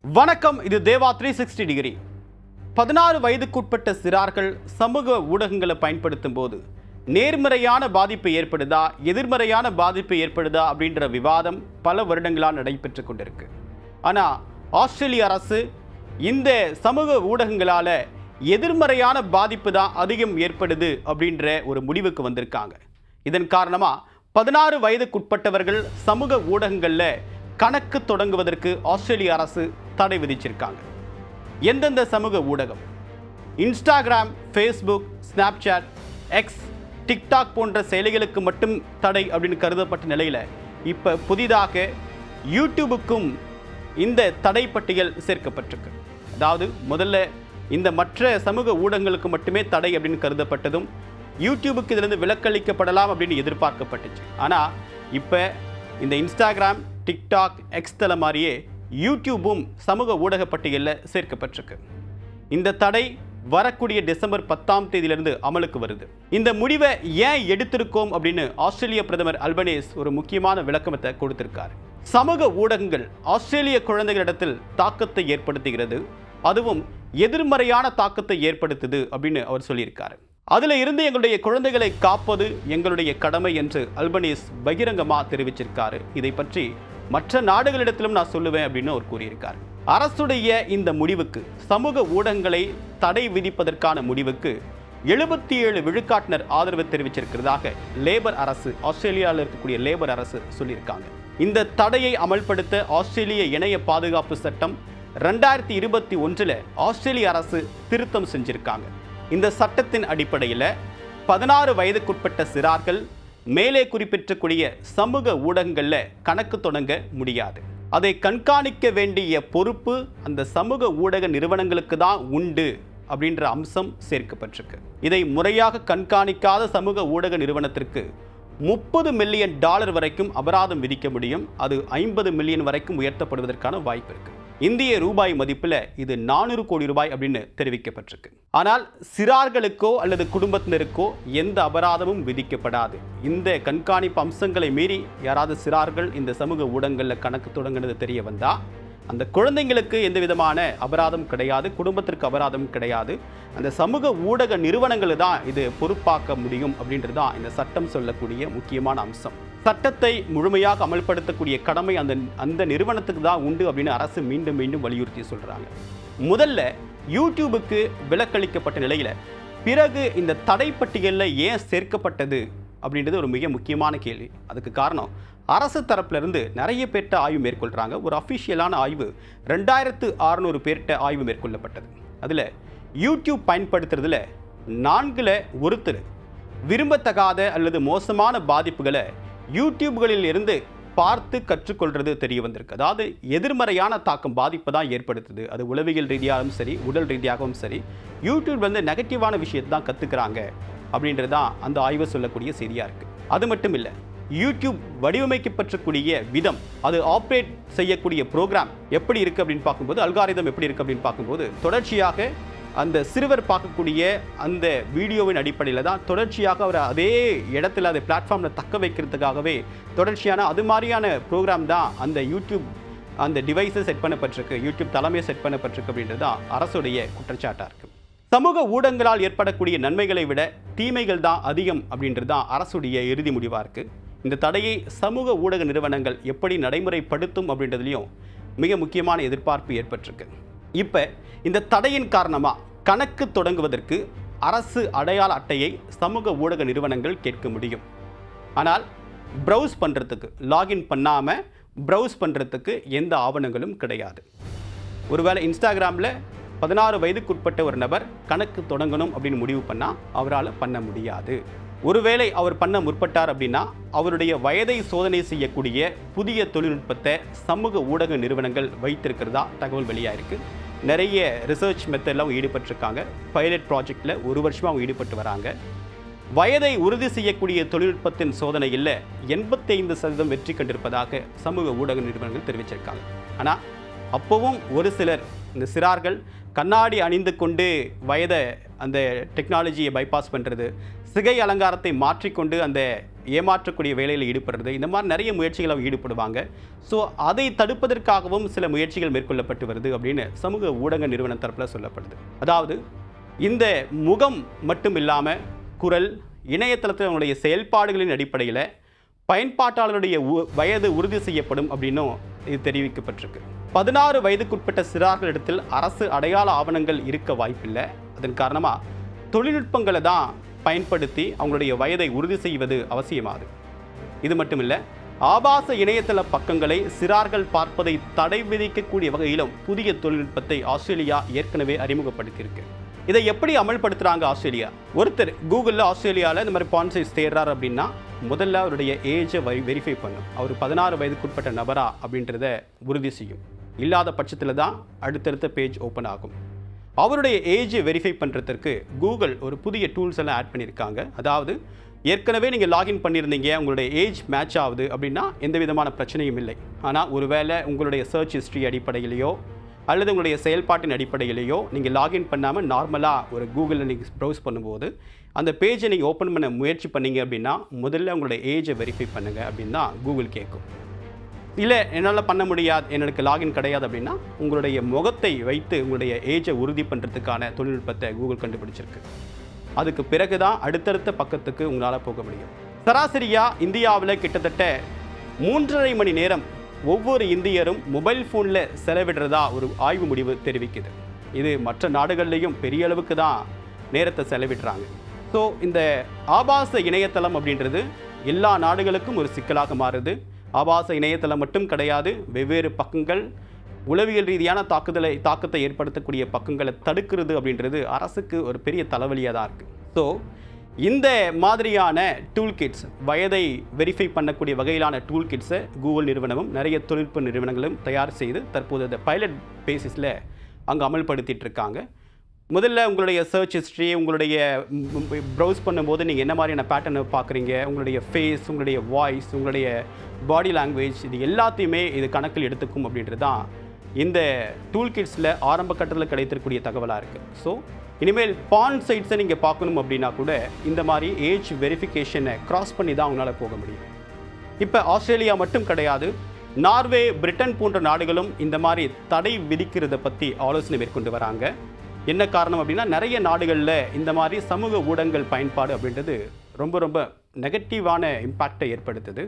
வணக்கம். இது தேவா 360 டிகிரி. 16 வயதுக்குட்பட்ட சிறார்கள் சமூக ஊடகங்களை பயன்படுத்தும் போது நேர்மறையான பாதிப்பு ஏற்படுதா, எதிர்மறையான பாதிப்பு ஏற்படுதா அப்படின்ற விவாதம் பல வருடங்களாக நடைபெற்று கொண்டிருக்கு. ஆனால் ஆஸ்திரேலிய அரசு இந்த சமூக ஊடகங்களால் எதிர்மறையான பாதிப்பு தான் அதிகம் ஏற்படுது அப்படின்ற ஒரு முடிவுக்கு வந்திருக்காங்க. இதன் காரணமாக 16 வயதுக்குட்பட்டவர்கள் சமூக ஊடகங்களில் கணக்கு தொடங்குவதற்கு ஆஸ்திரேலிய அரசு தடை விதிச்சிருக்காங்க. எந்தெந்த சமூக ஊடகம்? Instagram, Facebook, Snapchat, X, TikTok போன்ற செயலிகளுக்கு மட்டும் தடை அப்படின்னு கருதப்பட்ட நிலையில் இப்போ புதிதாக யூடியூபுக்கும் இந்த தடை பட்டியல் சேர்க்கப்பட்டிருக்கு. அதாவது முதல்ல இந்த மற்ற சமூக ஊடகங்களுக்கு மட்டுமே தடை அப்படின்னு கருதப்பட்டதும் யூடியூபுக்கு இதிலிருந்து விலக்களிக்கப்படலாம் அப்படின்னு எதிர்பார்க்கப்பட்டுச்சு. ஆனால் இப்போ இந்த இன்ஸ்டாகிராம், டிக்டாக், எக்ஸ் தள மாதிரியே யூடியூபும் சமூக ஊடக பட்டியலில் சேர்க்கப்பட்டிருக்கு. இந்த தடை வரக்கூடிய டிசம்பர் 10ஆம் தேதியிலிருந்து அமலுக்கு வருது. இந்த முடிவை ஏன் எடுத்திருக்கோம் அப்படின்னு ஆஸ்திரேலிய பிரதமர் அல்பனீஸ் ஒரு முக்கியமான விளக்கத்தை கொடுத்திருக்காரு. சமூக ஊடகங்கள் ஆஸ்திரேலிய குழந்தைகளிடத்தில் தாக்கத்தை ஏற்படுத்துகிறது, அதுவும் எதிர்மறையான தாக்கத்தை ஏற்படுத்துது அப்படின்னு அவர் சொல்லியிருக்காரு. அதில் இருந்து எங்களுடைய குழந்தைகளை காப்பது எங்களுடைய கடமை என்று அல்பனீஸ் பகிரங்கமாக தெரிவிச்சிருக்காரு. இதை பற்றி மற்ற நாடுகளிடத்திலும் நான் சொல்லுவேன் அப்படின்னு அவர் கூறியிருக்கார். அரசுடைய இந்த முடிவுக்கு, சமூக ஊடகங்களை தடை விதிப்பதற்கான முடிவுக்கு 77 விழுக்காட்டினர் ஆதரவு தெரிவிச்சிருக்கிறதாக லேபர் அரசு, ஆஸ்திரேலியாவில் இருக்கக்கூடிய லேபர் அரசு சொல்லியிருக்காங்க. இந்த தடையை அமல்படுத்த ஆஸ்திரேலிய இணைய பாதுகாப்பு சட்டம் 2021 ஆஸ்திரேலிய அரசு திருத்தம் செஞ்சிருக்காங்க. இந்த சட்டத்தின் அடிப்படையில் 16 வயதுக்குட்பட்ட சிறார்கள் மேலே குறிப்பிட்டக்கூடிய சமூக ஊடகங்களில் கணக்கு தொடங்க முடியாது. அதை கண்காணிக்க வேண்டிய பொறுப்பு அந்த சமூக ஊடக நிறுவனங்களுக்கு தான் உண்டு அப்படின்ற அம்சம் சேர்க்கப்பட்டிருக்கு. இதை முறையாக கண்காணிக்காத சமூக ஊடக நிறுவனத்திற்கு $30 மில்லியன் வரைக்கும் அபராதம் விதிக்க முடியும். அது 50 மில்லியன் வரைக்கும் உயர்த்தப்படுவதற்கான வாய்ப்பு இருக்கு. இந்திய ரூபாய் மதிப்பில் இது 400 கோடி ரூபாய் அப்படின்னு தெரிவிக்கப்பட்டிருக்கு. ஆனால் சிறார்களுக்கோ அல்லது குடும்பத்தினருக்கோ எந்த அபராதமும் விதிக்கப்படாது. இந்த கண்காணிப்பு அம்சங்களை மீறி யாராவது சிறார்கள் இந்த சமூக ஊடகங்களில் கணக்கு தொடங்குனது தெரிய வந்தா அந்த குழந்தைங்களுக்கு எந்த விதமான அபராதம் கிடையாது, குடும்பத்திற்கு அபராதம் கிடையாது. அந்த சமூக ஊடக நிறுவனங்கள் தான் இது பொறுப்பாக்க முடியும் அப்படின்றது தான் இந்த சட்டம் சொல்லக்கூடிய முக்கியமான அம்சம். சட்டத்தை முழுமையாக அமல்படுத்தக்கூடிய கடமை அந்த நிறுவனத்துக்கு தான் உண்டு அப்படின்னு அரசு மீண்டும் மீண்டும் வலியுறுத்தி சொல்கிறாங்க. முதல்ல யூடியூபுக்கு விலக்களிக்கப்பட்ட நிலையில் பிறகு இந்த தடை பட்டியலில் ஏன் சேர்க்கப்பட்டது அப்படின்றது ஒரு மிக முக்கியமான கேள்வி. அதுக்கு காரணம் அரசு தரப்பிலிருந்து நிறைய பேர்கிட்ட ஆய்வு மேற்கொள்கிறாங்க. ஒரு அஃபிஷியலான ஆய்வு 2600 பேர்கிட்ட ஆய்வு மேற்கொள்ளப்பட்டது. அதில் யூடியூப் பயன்படுத்துறதுல 4ல் ஒருத்தர் விரும்பத்தகாத அல்லது மோசமான பாதிப்புகளை யூடியூப்களில் இருந்து பார்த்து கற்றுக்கொள்வது தெரிய வந்திருக்கு. அதாவது எதிர்மறையான தாக்கம், பாதிப்பு தான் ஏற்படுத்துது. அது உளவியல் ரீதியாகவும் சரி, உடல் ரீதியாகவும் சரி, யூடியூப் நெகட்டிவான விஷயத்தை தான் கற்றுக்கிறாங்க அப்படின்றது தான் அந்த ஆய்வு சொல்லக்கூடிய செய்தியாக இருக்குது. அது மட்டும் இல்லை, யூடியூப் வடிவமைக்கப்பட்டிருக்கூடிய விதம், அது ஆப்ரேட் செய்யக்கூடிய ப்ரோக்ராம் எப்படி இருக்குது அப்படின்னு பார்க்கும்போது, அல்காரிதம் எப்படி இருக்குது அப்படின்னு பார்க்கும்போது தொடர்ச்சியாக அந்த சிறுவர் பார்க்கக்கூடிய அந்த வீடியோவின் அடிப்படையில் தான் தொடர்ச்சியாக அவர் அதே இடத்துல அதை பிளாட்ஃபார்மில் தக்க வைக்கிறதுக்காகவே தொடர்ச்சியான அது மாதிரியான ப்ரோக்ராம் தான் அந்த யூடியூப் அந்த டிவைஸை செட் பண்ணப்பட்டிருக்கு, யூடியூப் தலைமையை செட் பண்ணப்பட்டிருக்கு அப்படின்றது தான் அரசுடைய குற்றச்சாட்டாக இருக்குது. சமூக ஊடகங்களால் ஏற்படக்கூடிய நன்மைகளை விட தீமைகள் தான் அதிகம் அப்படின்றது தான் அரசுடைய இறுதி முடிவாக இருக்குது. இந்த தடையை சமூக ஊடக நிறுவனங்கள் எப்படி நடைமுறைப்படுத்தும் அப்படின்றதுலையும் மிக முக்கியமான எதிர்பார்ப்பு ஏற்பட்டிருக்கு. இப்போ இந்த தடையின் காரணமாக கணக்கு தொடங்குவதற்கு அரசு அடையாள அட்டையை சமூக ஊடக நிறுவனங்கள் கேட்க முடியும். ஆனால் ப்ரௌஸ் பண்ணுறதுக்கு, லாகின் பண்ணாமல் ப்ரௌஸ் பண்ணுறதுக்கு எந்த ஆவணங்களும் கிடையாது. ஒருவேளை இன்ஸ்டாகிராமில் 16 வயதுக்குட்பட்ட ஒரு நபர் கணக்கு தொடங்கணும் அப்படின்னு முடிவு பண்ணால் அவரால் பண்ண முடியாது. ஒருவேளை அவர் பண்ண முற்பட்டார் அப்படின்னா அவருடைய வயதை சோதனை செய்யக்கூடிய புதிய தொழில்நுட்பத்தை சமூக ஊடக நிறுவனங்கள் வைத்திருக்கிறதா தகவல் வெளியாயிருக்கு. நிறைய ரிசர்ச் மெத்தடில் அவங்க ஈடுபட்டிருக்காங்க. பைலட் ப்ராஜெக்டில் 1 வருஷமாக அவங்க ஈடுபட்டு வராங்க. வயதை உறுதி செய்யக்கூடிய தொழில்நுட்பத்தின் சோதனையில் 85% வெற்றி கண்டிருப்பதாக சமூக ஊடக நிறுவனங்கள் தெரிவிச்சிருக்காங்க. ஆனால் அப்போவும் ஒரு சிலர், இந்த சிறார்கள் கண்ணாடி அணிந்து கொண்டு வயதை அந்த டெக்னாலஜியை பைபாஸ் பண்ணுறது, சிகை அலங்காரத்தை மாற்றிக்கொண்டு அந்த ஏமாற்றக்கூடிய வேலையில் ஈடுபடுறது, இந்த மாதிரி நிறைய முயற்சிகள் அவங்க ஈடுபடுவாங்க. ஸோ அதை தடுப்பதற்காகவும் சில முயற்சிகள் மேற்கொள்ளப்பட்டு வருது அப்படின்னு சமூக ஊடக நிறுவன தரப்பில் சொல்லப்படுது. அதாவது இந்த முகம் மட்டும் இல்லாமல் குரல், இணையதளத்தில் அவங்களுடைய செயல்பாடுகளின் அடிப்படையில் பயன்பாட்டாளருடைய வயது உறுதி செய்யப்படும் அப்படின்னும் இது தெரிவிக்கப்பட்டிருக்கு. 16 வயதுக்குட்பட்ட சிறார்களிடத்தில் அரசு அடையாள ஆவணங்கள் இருக்க வாய்ப்பில்லை. அதன் காரணமாக தொழில்நுட்பங்களை தான் பயன்படுத்தி அவங்களுடைய வயதை உறுதி செய்வது அவசியமாகுது. இது மட்டும் இல்லை, ஆபாச இணையதள பக்கங்களை சிறார்கள் பார்ப்பதை தடை விதிக்கக்கூடிய வகையிலும் புதிய தொழில்நுட்பத்தை ஆஸ்திரேலியா ஏற்கனவே அறிமுகப்படுத்தியிருக்கு. இதை எப்படி அமல்படுத்துகிறாங்க ஆஸ்திரேலியா? ஒருத்தர் கூகுளில் ஆஸ்திரேலியாவில் இந்த மாதிரி பான் சைஸ் தேடுறார் அப்படின்னா முதல்ல அவருடைய ஏஜை வெரிஃபை பண்ணும். அவர் 16 வயதுக்குட்பட்ட நபரா அப்படின்றத உறுதி செய்யும். இல்லாத பட்சத்தில் தான் அடுத்தடுத்த பேஜ் ஓப்பன் ஆகும். அவருடைய ஏஜை வெரிஃபை பண்ணுறதுக்கு கூகுள் ஒரு புதிய டூல்ஸ் எல்லாம் ஆட் பண்ணியிருக்காங்க. அதாவது ஏற்கனவே நீங்கள் லாகின் பண்ணியிருந்தீங்க, உங்களுடைய ஏஜ் மேட்ச் ஆகுது அப்படின்னா எந்த விதமான பிரச்சனையும் இல்லை. ஆனால் ஒருவேளை உங்களுடைய சர்ச் ஹிஸ்ட்ரி அடிப்படையிலையோ அல்லது உங்களுடைய செயல்பாட்டின் அடிப்படையிலையோ நீங்கள் லாகின் பண்ணாமல் நார்மலாக ஒரு கூகுளில் நீங்கள் ப்ரௌஸ் பண்ணும்போது அந்த பேஜை நீங்கள் ஓப்பன் பண்ண முயற்சி பண்ணீங்க அப்படின்னா முதல்ல உங்களுடைய ஏஜை வெரிஃபை பண்ணுங்கள் அப்படின்னு தான் கூகுள் கேட்கும். இல்லை என்னால் பண்ண முடியாது, எனக்கு லாகின் கிடையாது அப்படின்னா உங்களுடைய முகத்தை வைத்து உங்களுடைய ஏஜை உறுதி பண்ணுறதுக்கான தொழில்நுட்பத்தை கூகுள் கண்டுபிடிச்சிருக்கு. அதுக்கு பிறகு தான் அடுத்தடுத்த பக்கத்துக்கு உங்களால் போக முடியும். சராசரியாக இந்தியாவில் கிட்டத்தட்ட 3.5 மணி நேரம் ஒவ்வொரு இந்தியரும் மொபைல் ஃபோனில் செலவிடுறதா ஒரு ஆய்வு முடிவு தெரிவிக்குது. இது மற்ற நாடுகள்லேயும் பெரிய அளவுக்கு தான் நேரத்தை செலவிடுறாங்க. ஸோ இந்த ஆபாச இணையதளம் அப்படின்றது எல்லா நாடுகளுக்கும் ஒரு சிக்கலாக மாறுது. ஆபாச இணையதளம் மட்டும் கிடையாது, வெவ்வேறு பக்கங்கள் உளவியல் ரீதியான தாக்கத்தை ஏற்படுத்தக்கூடிய பக்கங்களை தடுக்கிறது அப்படின்றது அரசுக்கு ஒரு பெரிய தலைவலியாக தான் இருக்குது. ஸோ இந்த மாதிரியான டூல் கிட்ஸ், வயதை வெரிஃபை பண்ணக்கூடிய வகையிலான டூல் கிட்ஸை கூகுள் நிறுவனமும் நிறைய தொழில்நுட்ப நிறுவனங்களும் தயார் செய்து தற்போது அந்த பைலட் பேசிஸில் அங்கே அமல்படுத்திட்டு இருக்காங்க. முதல்ல உங்களுடைய சர்ச் ஹிஸ்ட்ரி, உங்களுடைய ப்ரௌஸ் பண்ணும்போது நீங்கள் என்ன மாதிரியான பேட்டர்னை பார்க்குறீங்க, உங்களுடைய ஃபேஸ், உங்களுடைய வாய்ஸ், உங்களுடைய பாடி லாங்குவேஜ், இது எல்லாத்தையுமே இது கணக்கில் எடுத்துக்கும் அப்படின்றது தான் இந்த டூல் கிட்ஸில் ஆரம்ப கட்டத்தில் கிடைத்திருக்கக்கூடிய தகவலாக இருக்குது. ஸோ இனிமேல் பான் சைட்ஸை நீங்கள் பார்க்கணும் அப்படின்னா கூட இந்த மாதிரி ஏஜ் வெரிஃபிகேஷனை கிராஸ் பண்ணி தான் அவங்களால போக முடியும். இப்போ ஆஸ்திரேலியா மட்டும் கிடையாது, நார்வே, பிரிட்டன் போன்ற நாடுகளும் இந்த மாதிரி தடை விதிக்கிறத பற்றி ஆலோசனை மேற்கொண்டு வராங்க. என்ன காரணம் அப்படின்னா நிறைய நாடுகளில் இந்த மாதிரி சமூக ஊடகங்கள் பயன்பாடு அப்படின்றது ரொம்ப நெகட்டிவான இம்பேக்டை ஏற்படுத்துது.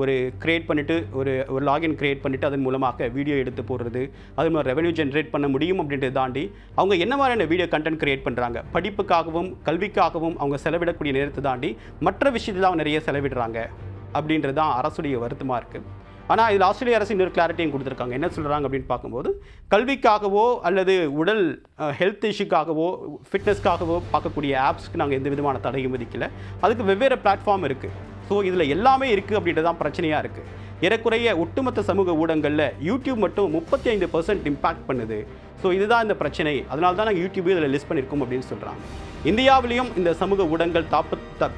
ஒரு கிரியேட் பண்ணிவிட்டு ஒரு லாகின் கிரியேட் பண்ணிவிட்டு அதன் மூலமாக வீடியோ எடுத்து போடுறது, அது மூலம் ரெவென்யூ ஜென்ரேட் பண்ண முடியும் அப்படின்றத தாண்டி அவங்க என்ன மாதிரியான வீடியோ கண்டென்ட் கிரியேட் பண்ணுறாங்க, படிப்புக்காகவும் கல்விக்காகவும் அவங்க செலவிடக்கூடிய நேரத்தை தாண்டி மற்ற விஷயத்தில் அவங்க நிறைய செலவிடுறாங்க அப்படின்றது தான் அரசுடைய வருத்தமாக இருக்குது. ஆனால் இதில் ஆஸ்திரேலிய அரசு இன்னொரு கிளாரிட்டியும் கொடுத்துருக்காங்க. என்ன சொல்கிறாங்க அப்படின்னு பார்க்கும்போது கல்விக்காகவோ அல்லது உடல் ஹெல்த் இஷ்யூக்காகவோ ஃபிட்னஸ்க்காகவோ பார்க்கக்கூடிய ஆப்ஸ்க்கு நாங்கள் எந்த விதமான தடையும் விதிக்கலை. அதுக்கு வெவ்வேறு பிளாட்ஃபார்ம் இருக்குது. ஸோ இதில் எல்லாமே இருக்குது அப்படின்றது தான் பிரச்சனையாக இருக்குது. ஏறக்குறைய ஒட்டுமொத்த சமூக ஊடகங்களில் யூடியூப் மட்டும் 35% இம்பேக்ட் பண்ணுது. ஸோ இதுதான் இந்த பிரச்சனை, அதனால தான் நாங்கள் யூடியூபே இதில் லிஸ்ட் பண்ணியிருக்கோம் அப்படின்னு சொல்கிறாங்க. இந்தியாவிலையும் இந்த சமூக ஊடகங்கள்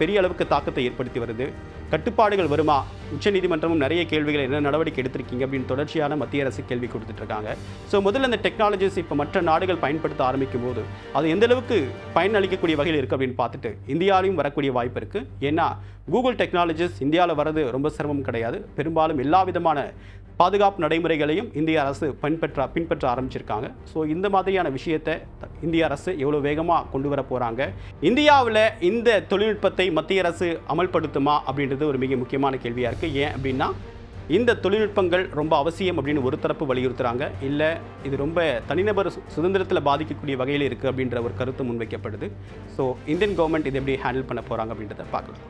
பெரிய அளவுக்கு தாக்கத்தை ஏற்படுத்தி வருது. கட்டுப்பாடுகள் வருமா? உச்சநீதிமன்றமும் நிறைய கேள்விகள் என்ன நடவடிக்கை எடுத்திருக்கீங்க அப்படின்னு தொடர்ச்சியான மத்திய அரசு கேள்வி கொடுத்துட்ருக்காங்க. ஸோ முதல்ல இந்த டெக்னாலஜிஸ் இப்போ மற்ற நாடுகள் பயன்படுத்த ஆரம்பிக்கும் போது அது எந்த அளவுக்கு பயன் அளிக்கக்கூடிய வகையில் இருக்குது அப்படின்னு பார்த்துட்டு இந்தியாவிலையும் வரக்கூடிய வாய்ப்பு இருக்குது. ஏன்னா கூகுள் டெக்னாலஜிஸ் இந்தியாவில் வரது ரொம்ப சிரமம் கிடையாது. பெரும்பாலும் எல்லா விதமான பாதுகாப்பு நடைமுறைகளையும் இந்திய அரசு பின்பற்ற ஆரம்பிச்சிருக்காங்க. ஸோ இந்த மாதிரியான விஷயத்தை இந்திய அரசு எவ்வளோ வேகமாக கொண்டு வர போகிறாங்க, இந்தியாவில் இந்த தொழில்நுட்பத்தை மத்திய அரசு அமல்படுத்துமா அப்படின்றது ஒரு மிக முக்கியமான கேள்வியாக இருக்குது. ஏன் அப்படின்னா இந்த தொழில்நுட்பங்கள் ரொம்ப அவசியம் அப்படின்னு ஒரு தரப்பு வலியுறுத்துகிறாங்க, இல்லை இது ரொம்ப தனிநபர் சுதந்திரத்தில் பாதிக்கக்கூடிய வகையில் இருக்குது அப்படின்ற ஒரு கருத்து முன்வைக்கப்படுது. ஸோ இந்தியன் கவர்மெண்ட் இதை எப்படி ஹேண்டில் பண்ண போகிறாங்க அப்படின்றத பார்க்கலாம்.